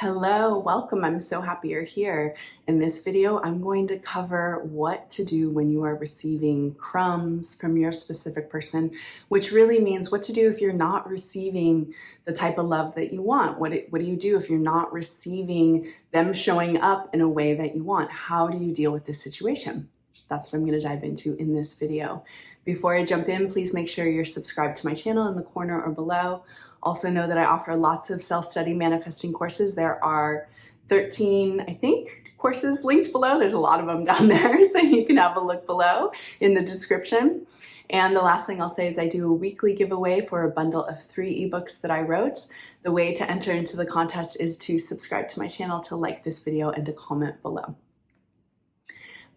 Hello, welcome. I'm so happy you're here. In this video, I'm going to cover what to do when you are receiving crumbs from your specific person, which really means what to do if you're not receiving the type of love that you want. What do you do if you're not receiving them showing up in a way that you want? How do you deal with this situation? That's what I'm going to dive into in this video. Before I jump in, please make sure you're subscribed to my channel in the corner or below. Also know that I offer lots of self-study manifesting courses. There are 13, I think, courses linked below. There's a lot of them down there, so you can have a look below in the description. And the last thing I'll say is I do a weekly giveaway for a bundle of 3 ebooks that I wrote. The way to enter into the contest is to subscribe to my channel, to like this video, and to comment below.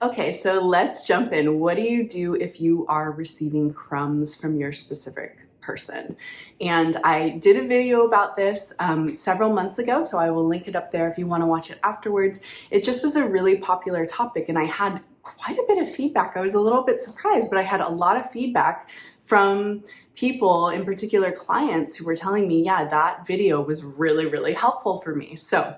Okay, so let's jump in. What do you do if you are receiving crumbs from your specific person? And I did a video about this several months ago, so I will link it up there if you want to watch it afterwards. It just was a really popular topic, and I had quite a bit of feedback. I was a little bit surprised, but I had a lot of feedback from people, in particular clients, who were telling me, yeah, that video was really, really helpful for me. So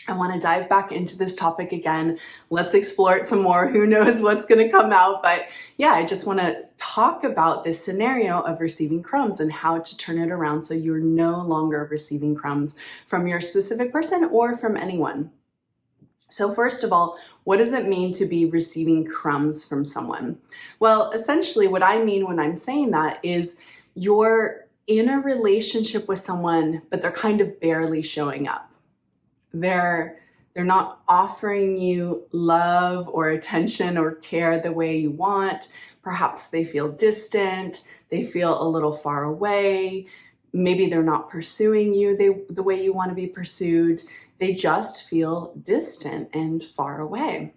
I want to dive back into this topic again. Let's explore it some more. Who knows what's going to come out? But yeah, I just want to talk about this scenario of receiving crumbs and how to turn it around so you're no longer receiving crumbs from your specific person or from anyone. So first of all, what does it mean to be receiving crumbs from someone? Well, essentially what I mean when I'm saying that is you're in a relationship with someone, but they're kind of barely showing up. They're not offering you love or attention or care the way you want. Perhaps they feel distant. They feel a little far away. Maybe they're not pursuing you the way you want to be pursued. They just feel distant and far away.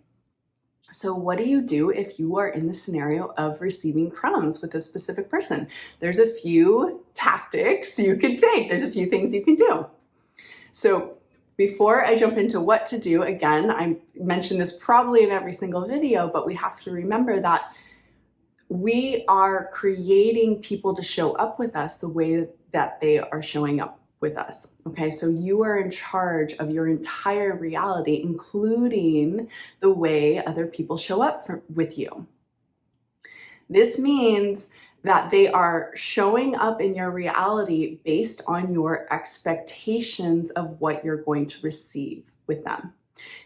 So what do you do if you are in the scenario of receiving crumbs with a specific person? There's a few tactics you can take. There's a few things you can do. So before I jump into what to do, again, I mentioned this probably in every single video, but we have to remember that we are creating people to show up with us the way that they are showing up with us. Okay, so you are in charge of your entire reality, including the way other people show up with you. This means that they are showing up in your reality based on your expectations of what you're going to receive with them.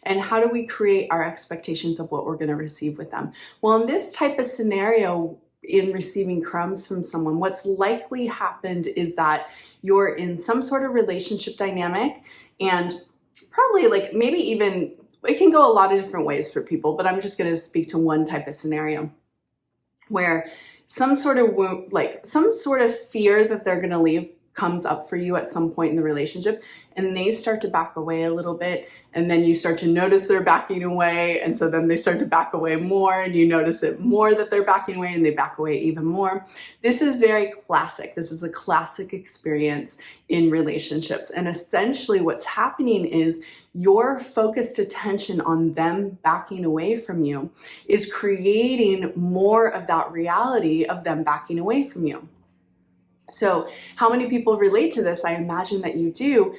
And how do we create our expectations of what we're going to receive with them? Well, in this type of scenario, in receiving crumbs from someone, what's likely happened is that you're in some sort of relationship dynamic, and probably like maybe even, it can go a lot of different ways for people, but I'm just going to speak to one type of scenario where some sort of fear that they're going to leave comes up for you at some point in the relationship, and they start to back away a little bit, and then you start to notice they're backing away, and so then they start to back away more, and you notice it more that they're backing away, and they back away even more. This is very classic. This is a classic experience in relationships, and essentially what's happening is your focused attention on them backing away from you is creating more of that reality of them backing away from you. So how many people relate to this? I imagine that you do.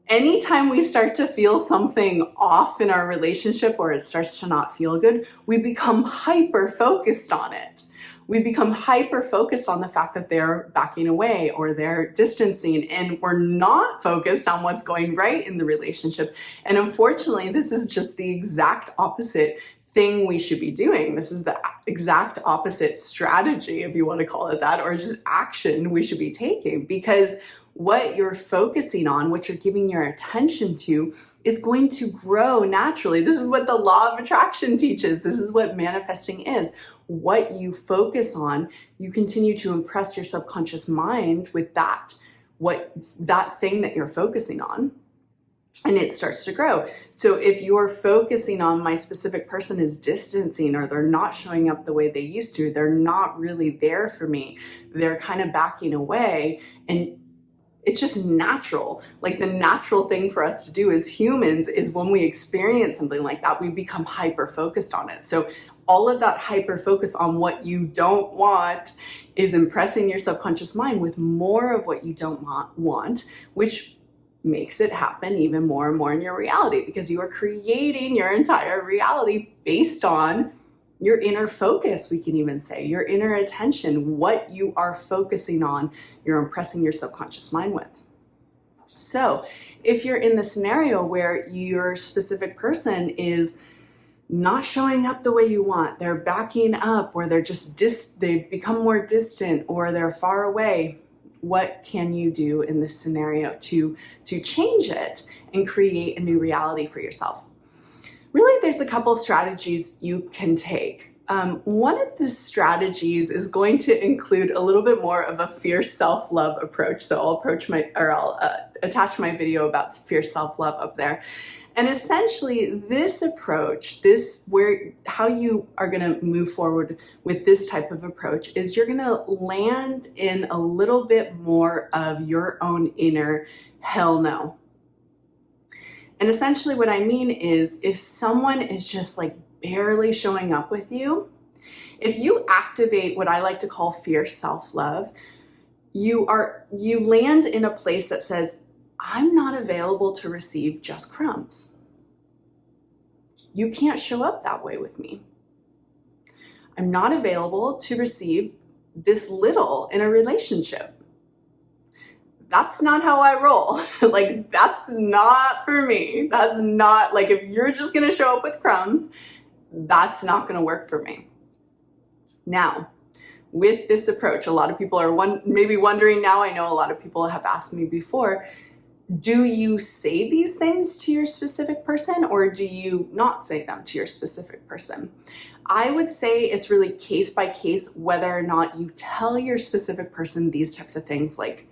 Anytime we start to feel something off in our relationship, or it starts to not feel good, we become hyper focused on it. We become hyper focused on the fact that they're backing away or they're distancing, and we're not focused on what's going right in the relationship. And unfortunately, this is just the exact opposite thing we should be doing. This is the exact opposite strategy, if you want to call it that, or just action we should be taking, because what you're focusing on, what you're giving your attention to, is going to grow naturally. This is what the law of attraction teaches. This is what manifesting is. What you focus on, you continue to impress your subconscious mind with that thing that you're focusing on, and it starts to grow. So if you're focusing on my specific person is distancing, or they're not showing up the way they used to, they're not really there for me, they're kind of backing away, and it's just natural. Like the natural thing for us to do as humans is when we experience something like that, we become hyper focused on it. So all of that hyper focus on what you don't want is impressing your subconscious mind with more of what you don't want, which makes it happen even more and more in your reality, because you are creating your entire reality based on your inner focus, we can even say, your inner attention, what you are focusing on, you're impressing your subconscious mind with. So if you're in the scenario where your specific person is not showing up the way you want, they're backing up, or they're just they've become more distant, or they're far away, what can you do in this scenario to change it and create a new reality for yourself? Really, there's a couple strategies you can take. One of the strategies is going to include a little bit more of a fierce self-love approach. So I'll attach my video about fierce self-love up there. And essentially this approach, how you are going to move forward with this type of approach is you're going to land in a little bit more of your own inner hell no. And essentially what I mean is, if someone is just like barely showing up with you, if you activate what I like to call fierce self-love, you land in a place that says, I'm not available to receive just crumbs. You can't show up that way with me. I'm not available to receive this little in a relationship. That's not how I roll. Like, that's not for me. That's not, like, if you're just gonna show up with crumbs, that's not gonna work for me. Now, with this approach, a lot of people are maybe wondering now, I know a lot of people have asked me before, do you say these things to your specific person, or do you not say them to your specific person? I would say it's really case by case whether or not you tell your specific person these types of things, like,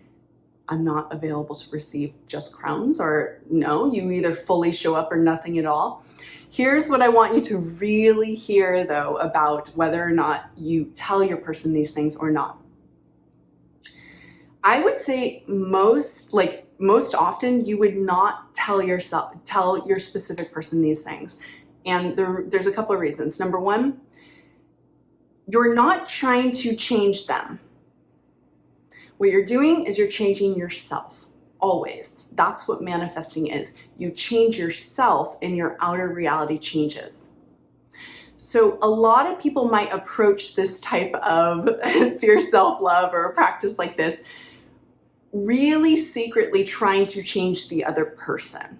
I'm not available to receive just crumbs, or no, you either fully show up or nothing at all. Here's what I want you to really hear though about whether or not you tell your person these things or not. I would say most often you would not tell your specific person these things. And there's a couple of reasons. Number one, you're not trying to change them. What you're doing is you're changing yourself, always. That's what manifesting is. You change yourself and your outer reality changes. So a lot of people might approach this type of fierce self-love or a practice like this really secretly trying to change the other person.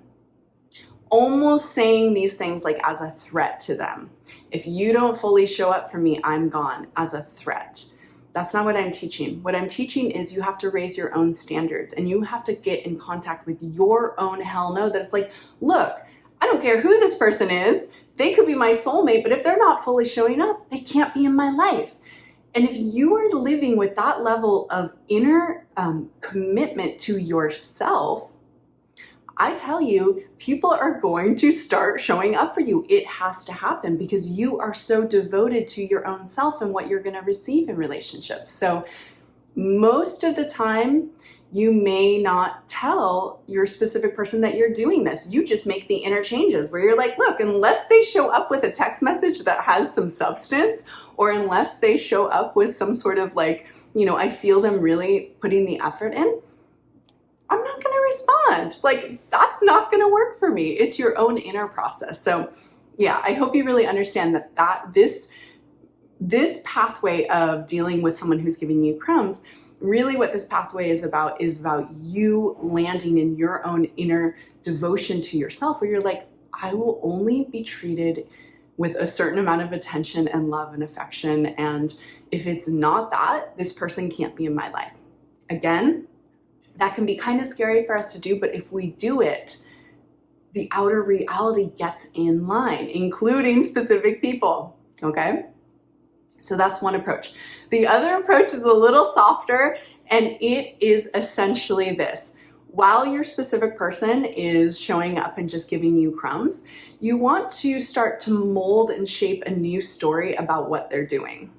Almost saying these things like as a threat to them. If you don't fully show up for me, I'm gone, as a threat. That's not what I'm teaching. What I'm teaching is you have to raise your own standards, and you have to get in contact with your own hell no, that it's like, look, I don't care who this person is. They could be my soulmate, but if they're not fully showing up, they can't be in my life. And if you are living with that level of inner commitment to yourself, I tell you, people are going to start showing up for you. It has to happen because you are so devoted to your own self and what you're going to receive in relationships. So most of the time, you may not tell your specific person that you're doing this. You just make the inner changes where you're like, look, unless they show up with a text message that has some substance, or unless they show up with some sort of like, I feel them really putting the effort in, I'm not going to respond. Like, that's not going to work for me. It's your own inner process. So yeah, I hope you really understand that this pathway of dealing with someone who's giving you crumbs, really what this pathway is about you landing in your own inner devotion to yourself, where you're like, I will only be treated with a certain amount of attention and love and affection. And if it's not that, this person can't be in my life. Again, that can be kind of scary for us to do, but if we do it, the outer reality gets in line, including specific people, okay? So that's one approach. The other approach is a little softer, and it is essentially this. While your specific person is showing up and just giving you crumbs, you want to start to mold and shape a new story about what they're doing.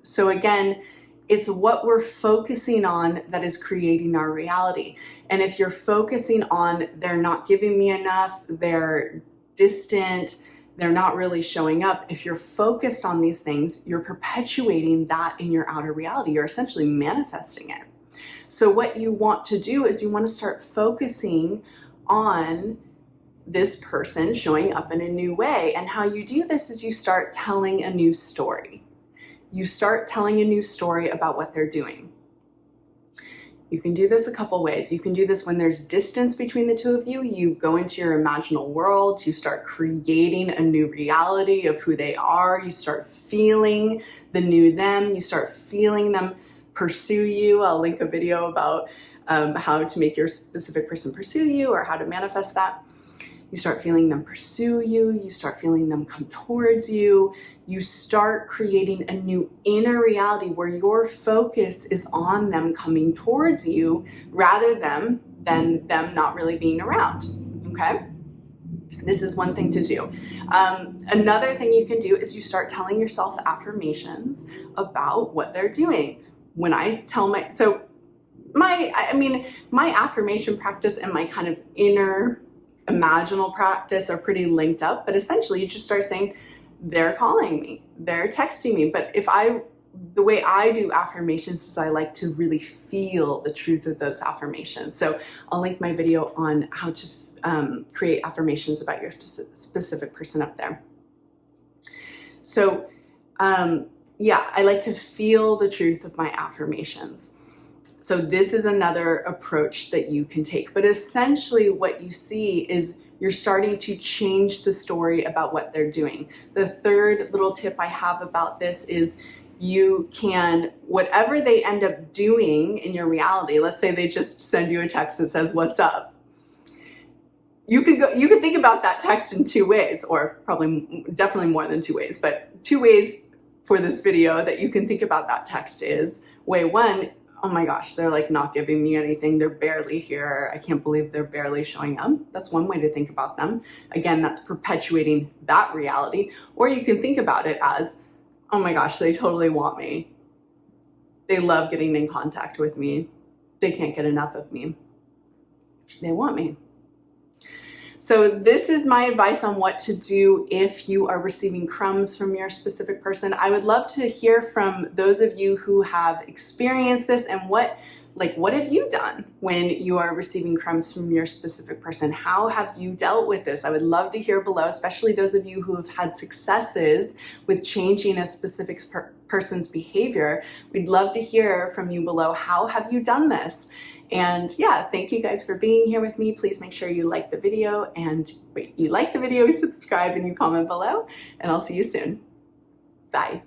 So again, it's what we're focusing on that is creating our reality. And if you're focusing on they're not giving me enough, they're distant, they're not really showing up, if you're focused on these things, you're perpetuating that in your outer reality. You're essentially manifesting it. So what you want to do is you want to start focusing on this person showing up in a new way. And how you do this is you start telling a new story. You start telling a new story about what they're doing. You can do this a couple ways. You can do this when there's distance between the two of you. You go into your imaginal world. You start creating a new reality of who they are. You start feeling the new them. You start feeling them pursue you. I'll link a video about how to make your specific person pursue you, or how to manifest that. You start feeling them pursue you. You start feeling them come towards you. You start creating a new inner reality where your focus is on them coming towards you rather than them not really being around, okay? This is one thing to do. Another thing you can do is you start telling yourself affirmations about what they're doing. When I tell my affirmation practice and my kind of inner imaginal practice are pretty linked up, but essentially you just start saying, they're calling me, they're texting me. But the way I do affirmations is I like to really feel the truth of those affirmations. So I'll link my video on how to create affirmations about your specific person up there. So yeah, I like to feel the truth of my affirmations. So this is another approach that you can take. But essentially what you see is you're starting to change the story about what they're doing. The third little tip I have about this is you can, whatever they end up doing in your reality, let's say they just send you a text that says, "What's up?" You could think about that text in two ways, or definitely more than two ways, but two ways for this video that you can think about that text is, way one, oh my gosh, they're like not giving me anything. They're barely here. I can't believe they're barely showing up. That's one way to think about them. Again, that's perpetuating that reality. Or you can think about it as, oh my gosh, they totally want me. They love getting in contact with me. They can't get enough of me. They want me. So this is my advice on what to do if you are receiving crumbs from your specific person. I would love to hear from those of you who have experienced this, and what have you done when you are receiving crumbs from your specific person? How have you dealt with this? I would love to hear below, especially those of you who have had successes with changing a specific person's behavior. We'd love to hear from you below. How have you done this? And yeah, thank you guys for being here with me. Please make sure you like the video, you subscribe, and you comment below, and I'll see you soon. Bye.